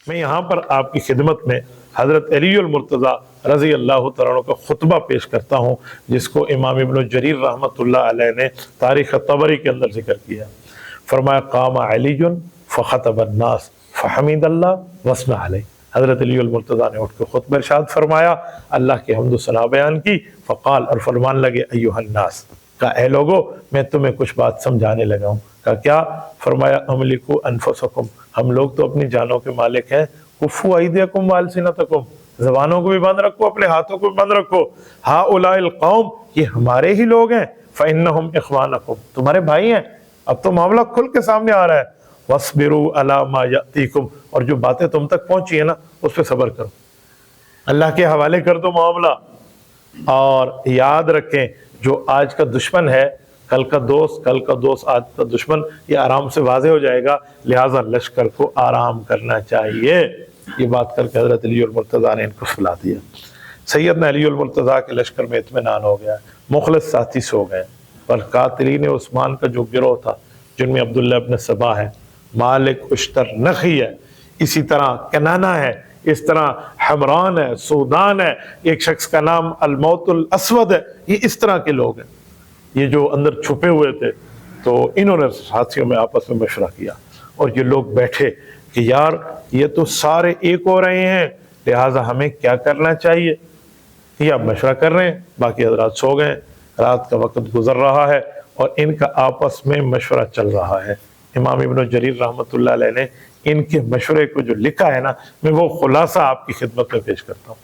میں یہاں پر آپ کی خدمت میں حضرت علی المرتضیٰ رضی اللہ تعالیٰ عنہ کا خطبہ پیش کرتا ہوں، جس کو امام ابن جریر رحمۃ اللہ علیہ نے تاریخ طبری کے اندر ذکر کیا۔ فرمایا قام علی فخطب الناس فحمد اللہ وثنى علیہ۔ حضرت علی المرتضیٰ نے اٹھ کے خطبہ ارشاد فرمایا، اللہ کی حمد و ثنا بیان کی، فقال، اور فرمان لگے، ایھا الناس، کہا اے لوگو میں تمہیں کچھ بات سمجھانے لگا ہوں۔ کہا کیا؟ فرمایا املکو انفسکم، ہم لوگ تو اپنی جانوں کے مالک ہیں، کفو ایدیکم والسنتکم، زبانوں کو بھی بند رکھو، اپنے ہاتھوں کو بھی بند رکھو، ہؤلاء القوم، یہ ہمارے ہی لوگ ہیں، فانہم اخوانکم، تمہارے بھائی ہیں۔ اب تو معاملہ کھل کے سامنے آ رہا ہے، وَاصْبِرُوا عَلَىٰ مَا يَأْتِيكُمْ، اور جو باتیں تم تک پہنچی ہیں نا اس پہ صبر کرو، اللہ کے حوالے کر دو معاملہ، اور یاد رکھیں جو آج کا دشمن ہے کل کا دوست، کل کا دوست آج کا دشمن، یہ آرام سے واضح ہو جائے گا، لہٰذا لشکر کو آرام کرنا چاہیے۔ یہ بات کر کے حضرت علی المرتضیٰ نے ان کو سلا دیا۔ سیدنا علی المرتضیٰ کے لشکر میں اطمینان ہو گیا، مخلص ساتھی سو گئے، پر قاتلین عثمان کا جو گروہ تھا، جن میں عبداللہ ابن سبا ہے، مالک اشتر نخی ہے، اسی طرح کنانہ ہے، اس طرح حمران ہے، سودان ہے، ایک شخص کا نام الموت الاسود ہے، یہ اس طرح کے لوگ ہیں، یہ جو اندر چھپے ہوئے تھے۔ تو انہوں نے ساتھیوں میں آپس میں مشورہ کیا، اور یہ لوگ بیٹھے کہ یار یہ تو سارے ایک ہو رہے ہیں، لہٰذا ہمیں کیا کرنا چاہیے؟ یہ اب مشورہ کر رہے ہیں، باقی حضرات سو گئے، رات کا وقت گزر رہا ہے اور ان کا آپس میں مشورہ چل رہا ہے۔ امام ابن جریر رحمۃ اللہ علیہ نے ان کے مشورے کو جو لکھا ہے نا، میں وہ خلاصہ آپ کی خدمت میں پیش کرتا ہوں۔